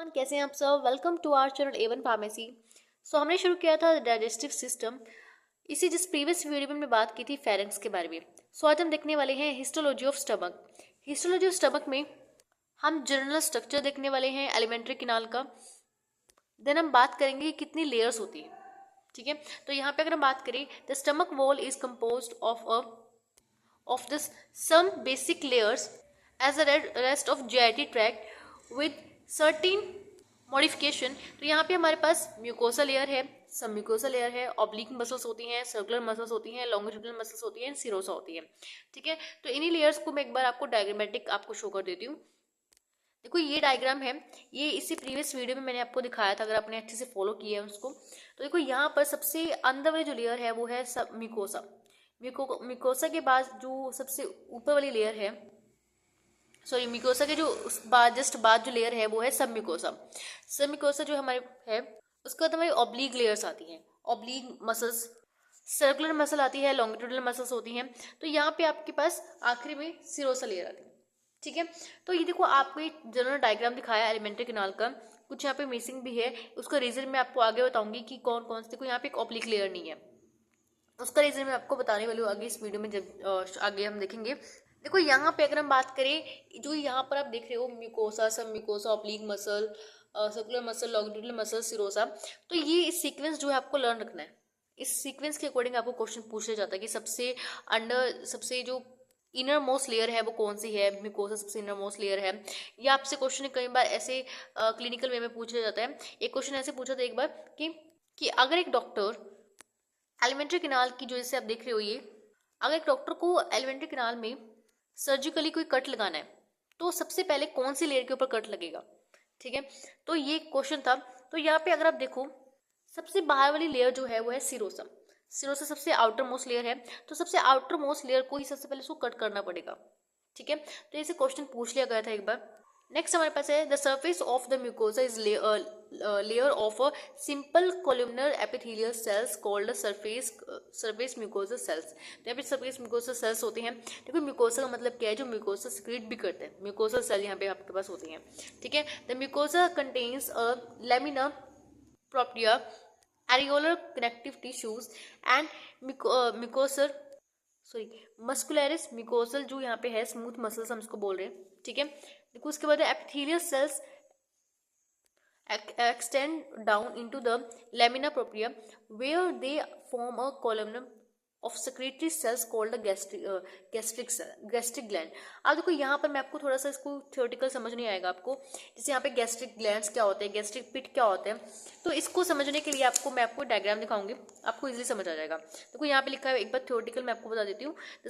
Everyone, कैसे हैं आप सब। Welcome to our channel Avon pharmacy. हमने शुरू किया था डाइजेस्टिव सिस्टम। इसी जिस प्रीवियस वीडियो में हमने बात की थी फेरेंक्स के बारे में। आज हम देखने वाले हैं histology of stomach. Histology of stomach में हम जनरल स्ट्रक्चर देखने वाले हैं एलिमेंट्री कैनाल का। देन हम बात करेंगे कि कितनी लेयर्स होती है। ठीक है, तो यहाँ पे अगर हम बात करें, the stomach wall is compose of this some basic layers as a rest of GI tract with certain modification। तो यहाँ पे हमारे पास म्यूकोसा लेयर है, सब म्यूकोसा लेयर है, ऑब्लिक मसल्स होती हैं, सर्कुलर मसल्स होती हैं, लॉन्गिट्यूडनल मसल्स होती हैं, सिरोसा होती है। ठीक है, तो इन्हीं लेयर्स को मैं एक बार आपको डायग्रामेटिक आपको शो कर देती हूँ। देखो ये डायग्राम है, ये इसी प्रीवियस वीडियो में मैंने आपको दिखाया था, अगर आपने अच्छे से फॉलो किया है उसको। तो देखो यहाँ पर सबसे अंदर वाली जो लेयर है वो है सब म्यूकोसा। म्यूकोसा के बाद जो सबसे ऊपर वाली लेयर है, सॉरी म्यूकोसा के जो बाद जस्ट बाद जो लेयर है वो है सब म्यूकोसा। सब म्यूकोसा जो हमारे है, उसके बाद हमारी ऑब्लिक लेयर्स आती हैं, ऑब्लिक मसल्स, सर्कुलर मसल आती है, लॉन्गिट्यूडनल मसल्स होती हैं। तो यहाँ पे आपके पास आखिरी में सिरोसा लेयर आती है। ठीक है, तो ये देखो आपको एक जनरल डायग्राम दिखाया एलिमेंट्री कैनाल का, कुछ यहाँ पे मिसिंग भी है, उसका रीजन मैं आपको आगे बताऊंगी कि कौन कौन से। देखो यहाँ पे एक ऑब्लिक लेयर नहीं है, उसका रीजन मैं आपको बताने वाली हूँ आगे इस वीडियो में, जब आगे हम देखेंगे। देखो यहाँ पे अगर हम बात करें, जो यहाँ पर आप देख रहे हो म्यूकोसा, सब mucosa, oblique muscle, circular muscle, longitudinal muscle, serosa, तो ये इस सीक्वेंस जो है आपको लर्न रखना है। इस सीक्वेंस के अकॉर्डिंग आपको क्वेश्चन पूछा जाता है कि सबसे जो इनर मोस्ट लेयर है वो कौन सी है। म्यूकोसा सबसे इनर मोस्ट लेयर है। या आपसे क्वेश्चन कई बार ऐसे क्लिनिकल वे में पूछा जाता है। एक क्वेश्चन ऐसे पूछा था एक बार कि अगर एक डॉक्टर एलिमेंट्री कैनाल की, जो जैसे आप देख रहे हो ये, अगर एक डॉक्टर को एलिमेंट्री कैनाल में सर्जिकली कोई कट लगाना है तो सबसे पहले कौन सी लेयर के ऊपर कट लगेगा। ठीक है, तो ये क्वेश्चन था। तो यहाँ पे अगर आप देखो, सबसे बाहर वाली लेयर जो है वो है सिरोसा। सिरोसा सबसे आउटर मोस्ट लेयर है, तो सबसे आउटर मोस्ट लेयर को ही सबसे पहले उसको कट करना पड़ेगा। ठीक है, तो ऐसे क्वेश्चन पूछ लिया गया था एक बार। नेक्स्ट हमारे पास है the surface of the mucosa is layer of a simple columnar epithelial cells called surface mucosa cells. तो यहाँ पे सरफेस म्यूकोसा सेल्स होते हैं। देखो म्यूकोसा का मतलब क्या है, जो म्यूकोसा सिक्रीट भी करते हैं, म्यूकोसा सेल यहाँ पे आपके पास होती हैं। ठीक है, the mucosa contains a lamina propria, areolar connective tissues and muscularis mucosal, जो यहाँ पे है स्मूथ मसल्स हम इसको बोल रहे हैं। ठीक है, देखो उसके बाद epithelial cells extend down into the lamina propria where they form a column of secretory cells called the gastric gland। अब देखो यहाँ पर मैं आपको थोड़ा सा इसको थियोरेटिकल समझ नहीं आएगा आपको, जैसे यहाँ पे गैस्ट्रिक ग्लैंड्स क्या होते हैं, गैस्ट्रिक पिट क्या होते हैं, तो इसको समझने के लिए मैं आपको डायग्राम दिखाऊंगी, आपको इजीली समझ आ जाएगा। देखो यहाँ पे लिखा है, एक बार थियोरेटिकल मैं आपको बता देती हूँ। The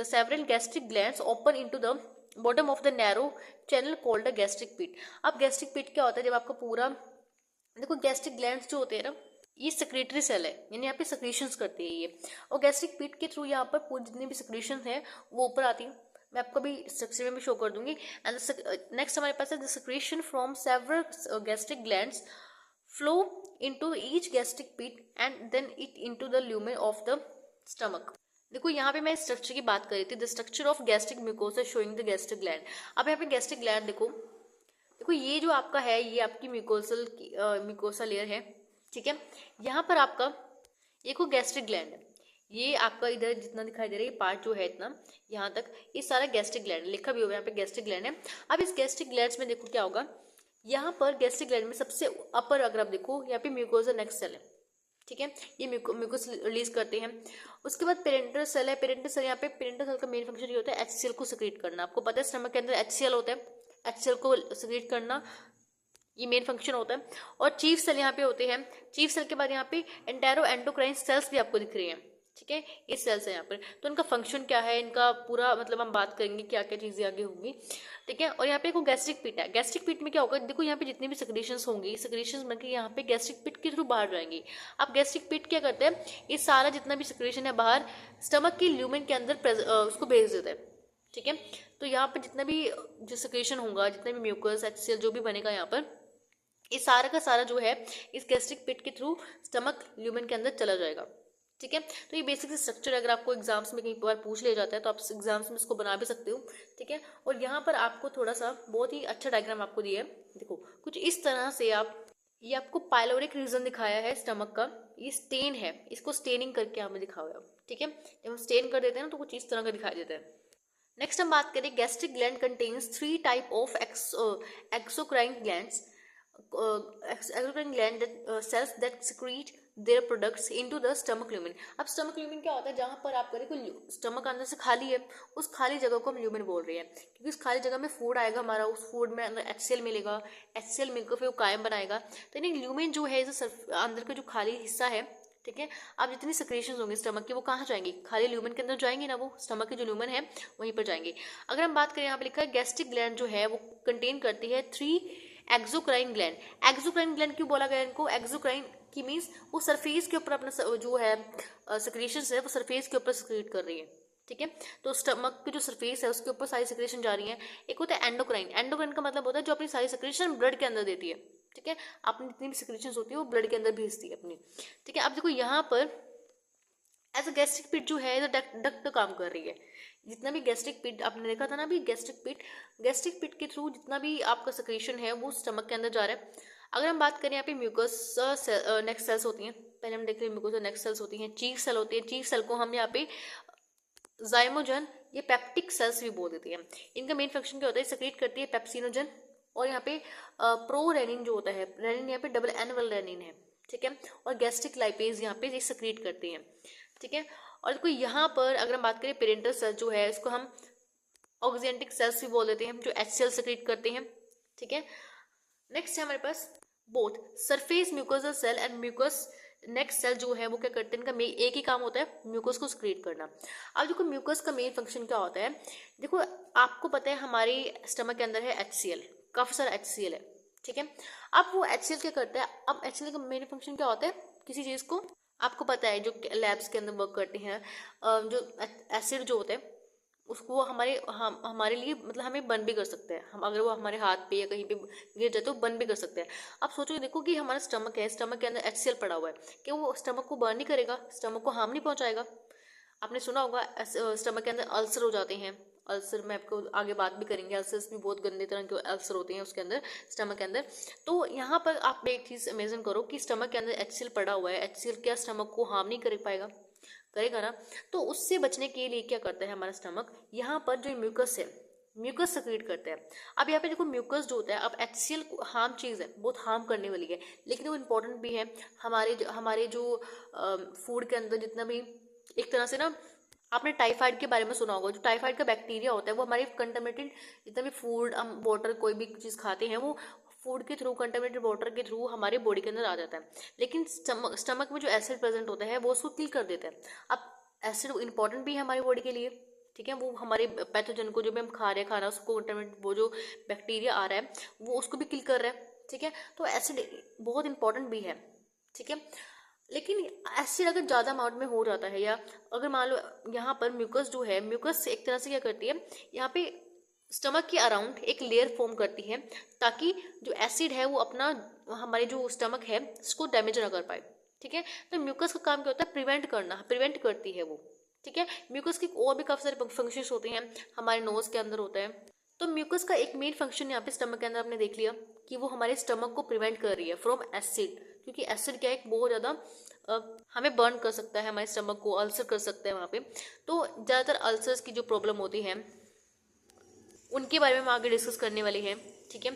several gastric glands open into the bottom of the narrow channel called the gastric pit. अब गैस्ट्रिक पिट क्या होता है, जब आपका पूरा, देखो गैस्ट्रिक ग्लैंड्स जो होते हैं ना, ये सेक्रेटरी सेल है, यानी यहाँ पे सेक्रेशंस करती है ये, और गैस्ट्रिक पिट के थ्रू यहाँ पर पूरी जितनी भी सेक्रेशंस हैं वो ऊपर आती है। मैं आपको भी स्ट्रक्चर में भी शो कर दूंगी। एंड नेक्स्ट हमारे पास है the secretion from several gastric glands flow into each gastric pit and then it into the lumen of the stomach. देखो यहाँ पे मैं स्ट्रक्चर की बात कर रही थी, the structure of gastric mucosa showing the gastric gland. अब यहाँ पे गैस्ट्रिक ग्लैंड देखो ये जो आपका है, ये आपकी म्यूकोसा लेयर है। ठीक है, यहाँ पर आपका एक गैस्ट्रिक ग्लैंड है, ये आपका इधर जितना दिखाई दे रहा है, ये पार्ट जो है इतना यहाँ तक, ये सारा गैस्ट्रिक ग्लैंड लिखा भी होगा, यहाँ पे गैस्ट्रिक ग्लैंड है। अब इस गैस्ट्रिक ग्लैंड्स में देखो क्या होगा, यहाँ पर गैस्ट्रिक ग्लैंड में सबसे अपर अगर आप देखो, यहाँ पे म्यूकोसा नेक्स्ट सेल है। ठीक है, ये म्यूकोस रिलीज करते हैं। उसके बाद पेरेंटल सेल है। पेरेंटल सेल, यहाँ पे पेरेंटल सेल का मेन फंक्शन ये होता है HCl को सिक्रीट करना। आपको पता है स्टमक के अंदर HCl होता है, HCl को सिक्रीट करना ये मेन फंक्शन होता है। और चीफ सेल यहाँ पे होते हैं। चीफ सेल के बाद यहाँ पे एंटेरो एंडोक्राइन सेल्स भी आपको दिख रही हैं। ठीक है, ये सेल्स है यहाँ पर, तो इनका फंक्शन क्या है, इनका पूरा मतलब हम बात करेंगे क्या क्या चीजें आगे होंगी। ठीक है, और यहाँ पे एक गैस्ट्रिक पिट है। गैस्ट्रिक पिट में क्या होगा, देखो यहाँ पे जितनी भी सेक्रेशंस होंगी, सेक्रेशंस बनकर यहाँ पे गैस्ट्रिक पिट के थ्रू बाहर जाएंगी। अब गैस्ट्रिक पिट क्या करते हैं, ये सारा जितना भी सेक्रेशन है बाहर स्टमक की ल्यूमेन के अंदर उसको भेज देता है। ठीक है, तो यहाँ पर जितना भी जो सेक्रेशन होगा, जितना भी म्यूकस HCl जो भी बनेगा यहाँ पर, ये सारा का सारा जो है इस गैस्ट्रिक पिट के थ्रू स्टमक ल्यूमेन के अंदर चला जाएगा। ठीक है। तो ये बेसिक स्ट्रक्चर अगर आपको एग्जाम्स में कहीं बार पूछ लिया जाता है तो आप एग्जाम्स में इसको बना भी सकते हो। ठीक है। और यहाँ पर आपको थोड़ा सा बहुत ही अच्छा डायग्राम आपको दिया है, देखो कुछ इस तरह से ये आपको पाइलोरिक रीजन दिखाया है स्टमक का, ये स्टेन है, इसको स्टेनिंग करके हमें दिखा हुआ है। ठीक है। जब हम स्टेन कर देते हैं ना तो कुछ इस तरह का दिखाई देता है। नेक्स्ट हम बात करें, gastric gland contains 3 type of exocrine glands, exocrine gland cells that secrete their products into the stomach lumen। अब स्टमक ल्यूमेन क्या होता है, जहां पर आप करें कोई स्टमक अंदर से खाली है, उस खाली जगह को हम ल्यूमेन बोल रहे हैं, क्योंकि उस खाली जगह में फूड आएगा हमारा, उस फूड में अंदर HCl मिलेगा, HCl मिलकर फिर वो कायम बनाएगा। तो यानी ल्यूमेन जो है अंदर का जो खाली हिस्सा है, ठीक है, अब जितनी सिक्रेशंस होंगे स्टमक की वो कहाँ जाएंगी, खाली ल्यूमेन के अंदर जाएंगे ना, वो स्टमक के जो ल्यूमेन है वहीं पर जाएंगे। अगर हम बात करें, यहाँ पे लिखा है गैस्ट्रिक ग्लैंड जो है वो कंटेन करती है 3 एक्सोक्राइन ग्लैंड। एक्सोक्राइन ग्लैंड क्यों बोला गया इनको, एक्सोक्राइन की मीन्स वो सरफेस के ऊपर अपना जो है सिक्रेशंस है वो सरफेस के ऊपर सिक्रेट कर रही है। ठीक है। तो स्टमक की जो सरफेस है उसके ऊपर सारी सिक्रेशन जा रही है। एक होता है एंडोक्राइन, एंडोक्राइन का मतलब होता है जो अपनी सारी सिक्रेशन ब्लड के अंदर देती है। ठीक है। अपनी जितनी भी सिक्रेशन होती है वो ब्लड के अंदर भेजती है अपनी। ठीक है। अब देखो यहाँ पर एज अ गैस्ट्रिक पिट जो है डक्ट काम कर रही है। जितना भी गैस्ट्रिक पिट आपने देखा था ना अभी, गैस्ट्रिक पिट के थ्रू जितना भी आपका सिक्रेशन है वो स्टमक के अंदर जा रहा है। अगर हम बात करें यहाँ पे म्यूकस नेक्स्ट सेल्स होती हैं, पहले हम देख रहे हैं म्यूकस नेक्स्ट सेल्स होती हैं, चीफ सेल होती है, चीफ सेल को हम यहाँ पे जाइमोजन ये पेप्टिक सेल्स भी बोल देते हैं। इनका मेन फंक्शन क्या होता है, सेक्रेट करती है पेप्सिनोजन, और यहाँ पे प्रो रेनिन जो होता है, रेनिन यहाँ पे डबल एन वाला रेनिन है। ठीक है। और गैस्ट्रिक लाइपेज यहाँ पे ये सेक्रेट करते हैं। ठीक है। और देखो यहाँ पर अगर हम बात करें पेरेंटल सेल जो है इसको हम ऑक्जेंटिक सेल्स भी बोल देते हैं, जो HCl सेक्रेट करते हैं। ठीक है। नेक्स्ट है हमारे पास both surface mucosal cell and mucus next cell जो है वो क्या करते हैं, इनका एक ही काम होता है म्यूकस को सिक्रेट करना। अब देखो म्यूकस का मेन फंक्शन क्या होता है, देखो आपको पता है हमारी स्टमक के अंदर है HCl, काफी सारा HCl है। ठीक है। अब वो HCl क्या करता है, अब HCl का मेन फंक्शन क्या होता है, किसी चीज को आपको पता है जो लैब्स के अंदर वर्क करते हैं, जो एसिड जो होते हैं उसको वो हमारे लिए मतलब हमें बर्न भी कर सकते हैं, हम अगर वो हमारे हाथ पे या कहीं पे गिर जाए तो बर्न भी कर सकते हैं। अब सोचो देखो कि हमारा स्टमक है, स्टमक के अंदर HCl पड़ा हुआ है, कि वो स्टमक को बर्न नहीं करेगा, स्टमक को हार्म नहीं पहुंचाएगा। आपने सुना होगा स्टमक के अंदर अल्सर हो जाते हैं, अल्सर में आपको आगे बात भी करेंगे, अल्सर्स भी बहुत गंदे तरह के अल्सर होते हैं उसके अंदर स्टमक के अंदर। तो यहाँ पर आप एक चीज़ इमेजिन करो कि स्टमक के अंदर HCl पड़ा हुआ है, HCl क्या स्टमक को हार्म नहीं कर पाएगा, करेगा ना। तो उससे बचने के लिए क्या करता है हमारा स्टमक, यहाँ पर जो म्यूकस है म्यूकस सेक्रेट करते हैं। अब यहाँ पे देखो म्यूकस जो होता है, अब HCl हार्म चीज़ है, बहुत हार्म करने वाली है, लेकिन वो इम्पोर्टेंट भी है हमारे जो फूड के अंदर जितना भी एक तरह से ना, आपने टाइफाइड के बारे में सुना होगा, जो टाइफाइड का बैक्टीरिया होता है वो हमारे कंटामिनेटेड जितना भी फूड हम वाटर कोई भी चीज़ खाते हैं वो फूड के थ्रू कंटामिनेटेड वाटर के थ्रू हमारे बॉडी के अंदर आ जाता है। लेकिन स्टमक में जो एसिड प्रेजेंट होता है वो उसको किल कर देता है। अब एसिड इंपॉर्टेंट भी है हमारी बॉडी के लिए। ठीक है। वो हमारे पैथोजन को जो भी हम खा रहे हैं खाना, उसको कंटामिनेटेड वो जो बैक्टीरिया आ रहा है वो उसको भी किल कर रहा है। ठीक है। तो एसिड बहुत इंपॉर्टेंट भी है। ठीक है। लेकिन एसिड अगर ज़्यादा अमाउंट में हो जाता है, या अगर मान लो यहाँ पर म्यूकस जो है, म्यूकस एक तरह से क्या करती है, यहाँ पे स्टमक के अराउंड एक लेयर फॉर्म करती है, ताकि जो एसिड है वो अपना हमारे जो स्टमक है उसको डैमेज ना कर पाए। ठीक है। तो म्यूकस का काम क्या होता है, प्रिवेंट करती है वो। ठीक है। म्यूकस के और भी काफ़ी सारे फंक्शंस होते हैं, हमारे नोज के अंदर होता है। तो म्यूकस का एक मेन फंक्शन यहाँ पे स्टमक के अंदर आपने देख लिया कि वो हमारे स्टमक को प्रिवेंट कर रही है फ्रॉम एसिड, क्योंकि एसिड क्या है बहुत ज़्यादा हमें बर्न कर सकता है, हमारे स्टमक को अल्सर कर सकता है वहाँ पे। तो ज़्यादातर अल्सर्स की जो प्रॉब्लम होती है उनके बारे में हम आगे डिस्कस करने वाली है। ठीक है।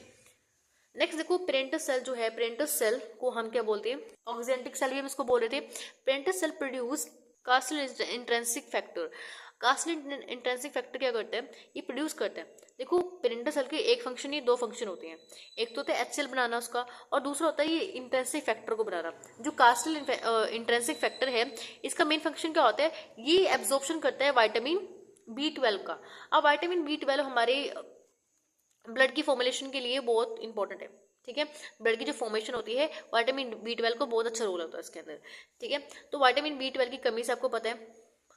नेक्स्ट देखो पेरेंटल सेल जो है, पेरेंटल सेल को हम क्या बोलते हैं, ऑक्जेंटिक सेल भी हम इसको बोल रहे थे। Parental cell produce Castle intrinsic factor. Castle intrinsic factor क्या करता है, ये प्रोड्यूस करता है। देखो पेरेंटल सेल के एक फंक्शन नहीं दो फंक्शन होते हैं, एक तो होता है HCl बनाना उसका, और दूसरा होता है ये इंट्रिंसिक फैक्टर को बनाना। जो कार्सिल इंट्रिंसिक फैक्टर है इसका मेन फंक्शन क्या होता है, ये एब्जॉर्प्शन करता है विटामिन B12 का। अब विटामिन B12 हमारे ब्लड की फॉर्मुलेशन के लिए बहुत इंपॉर्टेंट है। ठीक है। ब्लड की जो फॉर्मेशन होती है विटामिन B12 को बहुत अच्छा रोल होता है इसके अंदर। ठीक है। तो विटामिन B12 की कमी से आपको पता है,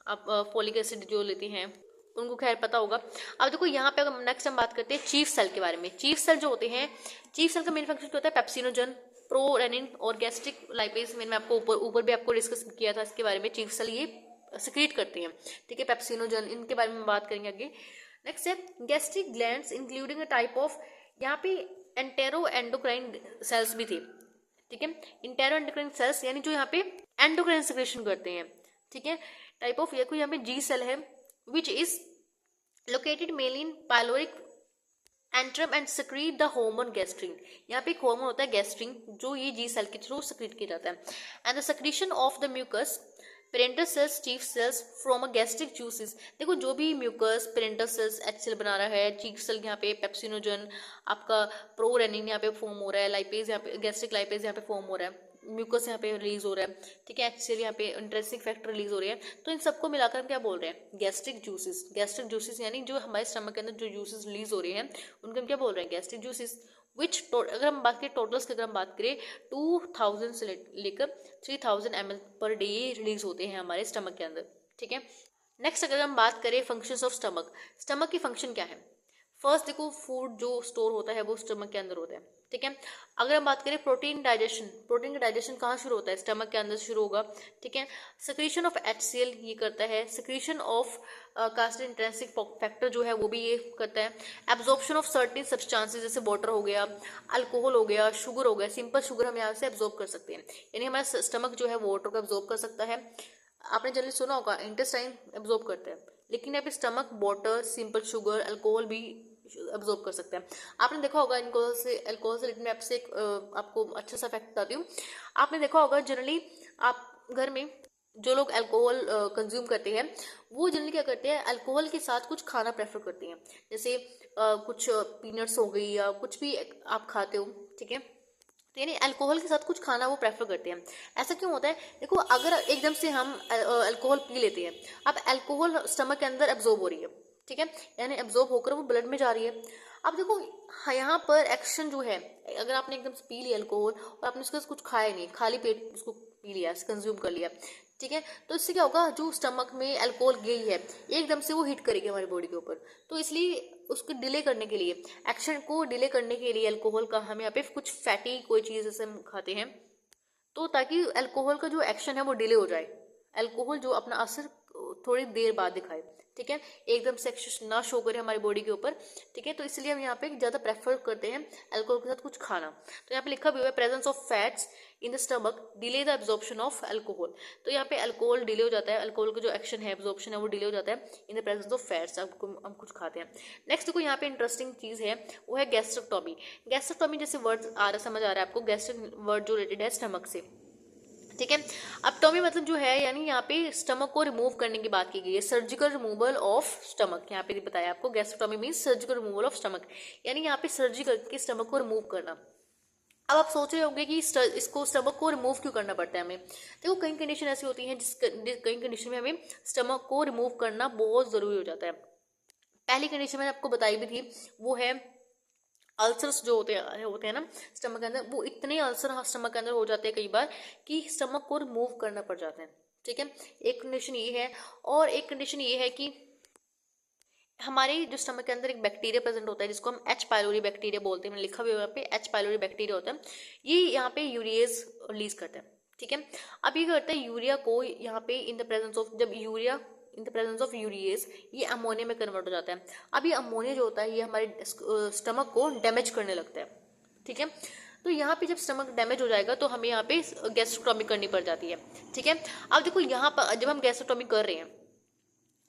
आप फोलिक एसिड जो लेते हैं उनको खैर पता होगा। अब देखो यहाँ पे नेक्स्ट हम बात करते हैं चीफ सेल के बारे में। चीफ सेल जो होते हैं, चीफ सेल का मेन फंक्शन क्या होता है, पेप्सिनोजन, प्रोरेनिन और गैस्ट्रिक लाइपेज, मैंने आपको ऊपर भी आपको डिस्कस किया था इसके बारे में, चीफ सेल ये सिक्रीट करते हैं, ठीक है, पेप्सिनोजन, इनके बारे में बात करेंगे आगे। नेक्स्ट है gastric glands including a type of, यहाँ पे एंटेरो एंडोक्राइन सेल्स भी थे, ठीक है, इंटेरो एंडोक्राइन सेल्स यानी जो यहाँ पे एंडोक्राइन सिक्रेशन करते हैं, ठीक है, टाइप ऑफ, कोई यहाँ पे जी सेल है which is located mainly in pyloric antrum and secrete the hormone gastrin, यहाँ पे एक हार्मोन होता है गैस्ट्रिन जो ये जी सेल के थ्रू secrete किया जाता है, and the secretion of the mucus parental cells chief cells from a gastric juices, देखो जो भी mucus parental cells H cell बना रहा है, चीफ सेल यहाँ पे पेप्सिनोजन, आपका प्रोरेनिन यहाँ पे फॉर्म हो रहा है, लाइपेज यहाँ पे गैस्ट्रिक लाइपेज यहाँ पे फॉर्म हो रहा है, म्यूकस यहाँ पे रिलीज हो रहा है, ठीक है, एच यहाँ पे इंट्रिंसिक फैक्टर रिलीज हो रही है, तो इन सबको मिलाकर हम क्या बोल रहे हैं, गैस्ट्रिक जूसेस। गैस्ट्रिक जूसेस यानी जो हमारे स्टमक के अंदर जो जूसेस रिलीज हो रहे हैं उनको हम क्या बोल रहे हैं, गैस्ट्रिक जूसेस, विच अगर हम बात करें टोटल्स की, अगर हम बात करें 2000 से लेकर 3000 ml पर डे रिलीज होते हैं हमारे स्टमक के अंदर, ठीक है। नेक्स्ट अगर हम बात करें फंक्शंस ऑफ स्टमक, स्टमक की फंक्शन क्या है, फर्स्ट देखो फूड जो स्टोर होता है वो स्टमक के अंदर होता है, ठीक है। अगर हम बात करें प्रोटीन डाइजेशन, प्रोटीन का डाइजेशन कहाँ शुरू होता है, स्टमक के अंदर शुरू होगा, ठीक है। सिक्रीशन ऑफ HCl ये करता है, सिक्रीशन ऑफ कास्टिन इंट्रिंसिक फैक्टर जो है वो भी ये करता है, एब्जॉर्प्शन ऑफ सर्टेन सब्सटेंसेस जैसे वाटर हो गया, अल्कोहल हो गया, शुगर हो गया, सिंपल शुगर हम यहाँ से एब्जॉर्ब कर सकते हैं, यानी हमारा स्टमक जो है वाटर को एब्जॉर्ब कर सकता है। आपने जनरली सुना होगा इंटेस्टाइन एब्जॉर्ब करता है, लेकिन यहाँ पे stomach water, simple sugar, alcohol भी एब्जॉर्ब कर सकते हैं। आपने देखा होगा अल्कोहल से रिलेटेड मैं आपसे एक आपको अच्छा सा फैक्ट बताती हूँ। आपने देखा होगा जनरली आप घर में जो लोग अल्कोहल कंज्यूम करते हैं वो जनरली क्या करते हैं, अल्कोहल के साथ कुछ खाना प्रेफर करते हैं, जैसे कुछ पीनट्स हो गई या कुछ भी आप खाते हो, ठीक है, तो यानी अल्कोहल के साथ कुछ खाना वो प्रेफर करते हैं। ऐसा क्यों होता है, देखो अगर एकदम से हम अल्कोहल पी लेते हैं, अब अल्कोहल स्टमक के अंदर एब्जॉर्ब हो रही है, ठीक है, यानी एब्जॉर्ब होकर वो ब्लड में जा रही है। अब देखो यहाँ पर एक्शन जो है, अगर आपने एकदम से पी लिया अल्कोहल और आपने उसके साथ कुछ खाया नहीं, खाली पेट उसको पी लिया, कंज्यूम कर लिया, ठीक है, तो इससे क्या होगा, जो स्टमक में अल्कोहल गई है एकदम से वो हिट करेगी हमारी बॉडी के ऊपर, तो इसलिए उसको डिले करने के लिए, एक्शन को डिले करने के लिए अल्कोहल का हम यहाँ पे कुछ फैटी कोई चीज़ जैसे हम खाते हैं, तो ताकि अल्कोहल का जो एक्शन है वो डिले हो जाए, अल्कोहल जो अपना असर थोड़ी देर बाद दिखाए, ठीक है, एकदम से एक्शन ना शो करे हमारी बॉडी के ऊपर, ठीक है, तो इसलिए हम यहाँ पे ज़्यादा प्रेफर करते हैं अल्कोहल के साथ कुछ खाना। तो यहाँ पे लिखा भी हुआ है presence of fats in the stomach delay the absorption of alcohol, तो यहाँ पे अल्कोहल डिले हो जाता है, अल्कोहल का जो एक्शन है एब्जॉर्प्शन है वो डिले हो जाता है in the presence of fats, हम कुछ खाते हैं। नेक्स्ट देखो यहाँ पे इंटरेस्टिंग चीज़ है वो है गैस्ट्रेक्टोमी। गैस्ट्रेक्टोमी जैसे वर्ड आ रहा समझ आ रहा है आपको, गैस्ट्रिक वर्ड जो रिलेटेड है स्टमक से, ठीक है। अब टॉमी मतलब जो है यानी यहाँ पे स्टमक को रिमूव करने की बात की गई है, सर्जिकल रिमूवल ऑफ स्टमक, यहाँ पे बताया आपको gastrotomy means surgical removal of stomach, यानी यहाँ पे सर्जरी करके स्टमक को रिमूव करना। अब आप सोच रहे होंगे कि इसको स्टमक को रिमूव क्यों करना पड़ता है हमें, देखो कई कंडीशन ऐसी होती हैं कई कंडीशन में हमें स्टमक को रिमूव करना बहुत ज़रूरी हो जाता है। पहली कंडीशन मैंने आपको बताई भी थी वो है अल्सर्स जो होते हैं ना स्टमक के अंदर, वो इतने अल्सर स्टमक के अंदर हो जाते हैं कई बार कि स्टमक को रिमूव करना पड़ जाता है, ठीक है, एक कंडीशन ये है। और एक कंडीशन ये है कि हमारे जो स्टमक के अंदर एक बैक्टीरिया प्रेजेंट होता है जिसको हम एच पाइलोरी बैक्टीरिया बोलते हैं, मैंने लिखा हुआ है यहाँ पे एच पाइलोरी बैक्टीरिया होता है, ये यहाँ पे यूरिएज रिलीज करता है, ठीक है। अब ये करता है यूरिया को यहाँ पे इन द प्रेजेंस ऑफ, जब urea in the presence of urease ये अमोनिया में कन्वर्ट हो जाता है। अब ये अमोनिया जो होता है ये हमारे स्टमक को डैमेज करने लगता है, ठीक है, तो यहाँ पे जब स्टमक डैमेज हो जाएगा तो हमें यहाँ पे गैस्ट्रोटॉमी करनी पड़ जाती है, ठीक है। अब देखो यहाँ पर जब हम गैस्ट्रोटॉमी कर रहे हैं,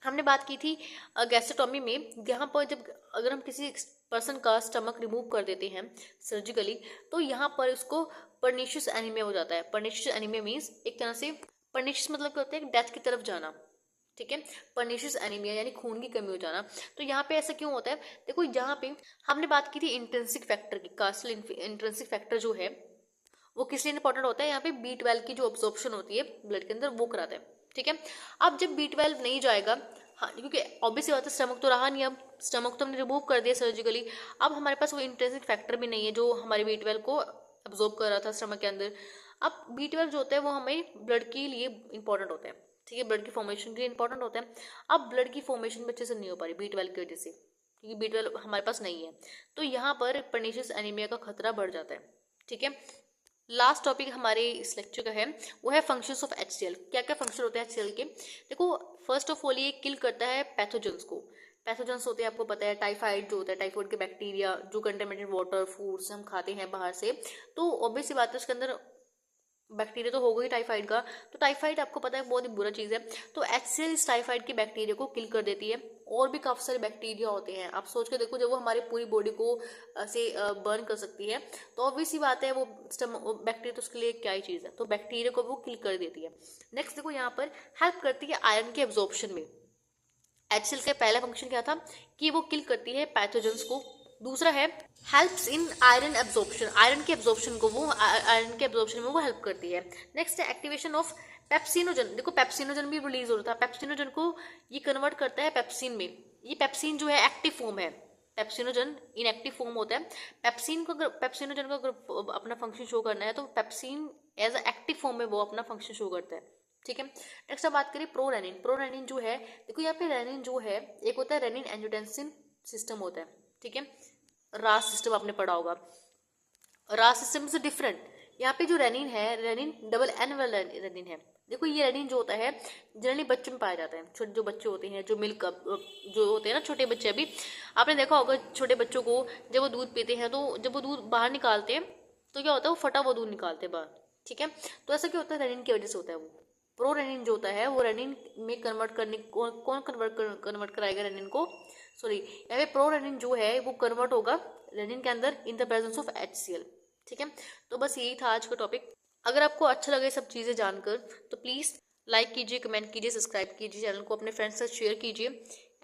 हमने बात की थी गैस्ट्रोटॉमी में, यहाँ पर जब अगर हम किसी पर्सन का स्टमक रिमूव कर देते हैं सर्जिकली, तो यहाँ पर उसको पर्निशियस एनीमिया हो जाता है। पर्निशियस एनीमिया मीन्स एक तरह से, पर्निशियस मतलब क्या होता है, डेथ की तरफ जाना, ठीक है, पर्निशियस एनीमिया यानी खून की कमी हो जाना। तो यहाँ पे ऐसा क्यों होता है, देखो यहाँ पे हमने बात की थी इंट्रिंसिक फैक्टर की, कास्टल इंट्रिंसिक फैक्टर जो है वो किस लिए इंपॉर्टेंट होता है, यहाँ पे B12 की जो अब्जॉर्प्शन होती है ब्लड के अंदर वो कराता है, ठीक है। अब जब B12 नहीं जाएगा, हाँ क्योंकि ऑब्वियसली बात है स्टमक तो रहा नहीं, अब स्टमक तो हमने रिमूव कर दिया सर्जिकली, अब हमारे पास वो इंट्रिंसिक फैक्टर भी नहीं है जो हमारे B12 को अब्जॉर्ब कर रहा था स्टमक के अंदर। अब B12 जो होता है वो हमें ब्लड के लिए इंपॉर्टेंट होता है, ठीक है, ब्लड की फॉर्मेशन के लिए इंपॉर्टेंट होता है। अब ब्लड की फॉर्मेशन भी अच्छे से नहीं हो पा रही B12 की वजह से, क्योंकि B12 हमारे पास नहीं है, तो यहाँ पर पर्निशियस एनीमिया का खतरा बढ़ जाता है, ठीक है। लास्ट टॉपिक हमारे इस लेक्चर का है वो है फंक्शंस ऑफ HCl। क्या क्या फंक्शन होते हैं HCl के? देखो, फर्स्ट ऑफ ऑल ये किल करता है पैथोजेंस को। पैथोजेंस होते हैं, आपको पता है, टाइफाइड जो होता है, टाइफाइड के बैक्टीरिया जो कंटेमिनेटेड वाटर फूड्स हम खाते हैं बाहर से, तो ऑब्वियस सी बात है उसके अंदर बैक्टीरिया तो होगा ही टाइफाइड का। तो टाइफाइड आपको पता है बहुत ही बुरा चीज़ है, तो HCl इस टाइफाइड के बैक्टीरिया को किल कर देती है। और भी काफ़ी सारे बैक्टीरिया होते हैं, आप सोच के देखो, जब वो हमारी पूरी बॉडी को से बर्न कर सकती है, तो ऑब्वियस ही बात है वो बैक्टीरिया तो उसके लिए क्या ही चीज़ है, तो बैक्टीरिया को वो किल कर देती है। नेक्स्ट देखो, यहाँ पर हेल्प करती है आयरन के एब्जॉर्प्शन में। HCl का पहला फंक्शन क्या था कि वो किल करती है पैथोजेंस को। दूसरा है helps in iron absorption, iron के एब्जॉर्प्शन को वो आयरन के एब्जॉर्प्शन में वो हेल्प करती है। नेक्स्ट है एक्टिवेशन ऑफ पेप्सिनोजन। देखो, पेप्सिनोजन भी रिलीज होता है, पेप्सिनोजन को ये कन्वर्ट करता है पेप्सिन में। ये पेप्सिन जो है एक्टिव फॉर्म है, पेप्सिनोजन इनएक्टिव फॉर्म होता है। पेप्सिनोजन को अगर अपना फंक्शन शो करना है तो pepsin as a active form में वो अपना फंक्शन शो करता है। ठीक है। नेक्स्ट अब बात करें प्रोरेनिन। प्रोरेनिन जो है, देखो यहाँ पे रेनिन जो है, एक होता है रेनिन एंजियोटेंसिन सिस्टम होता है, ठीक है, रास सिस्टम आपने पढ़ा होगा। रास सिस्टम से डिफरेंट यहाँ पे जो रेनिन है, रेनिन डबल एन वाला रेनिन है। देखो, ये रेनिन जो होता है जनरली बच्चों में पाया जाता है, छोटे जो बच्चे होते हैं, जो मिल्क जो होते हैं ना, छोटे बच्चे, अभी आपने देखा होगा छोटे बच्चों को जब वो दूध पीते हैं, तो जब वो दूध बाहर निकालते हैं तो क्या होता है, वो फटा हुआ दूध निकालते हैं बाहर। ठीक है, तो ऐसा क्या होता है, रेनिन की वजह से होता है। वो प्रोरेनिन जो होता है वो रेनिन में कन्वर्ट करने, कौन कन्वर्ट कराएगा रेनिन को, सॉरी, यहाँ पे प्रोरेनिन जो है वो कन्वर्ट होगा रेनिन के अंदर in the presence of HCl। ठीक है, तो बस यही था आज का टॉपिक। अगर आपको अच्छा लगे सब चीज़ें जानकर तो प्लीज़ लाइक कीजिए, कमेंट कीजिए, सब्सक्राइब कीजिए, चैनल को अपने फ्रेंड्स के साथ शेयर कीजिए।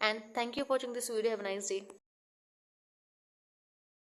And thank you for watching this video. Have a nice day.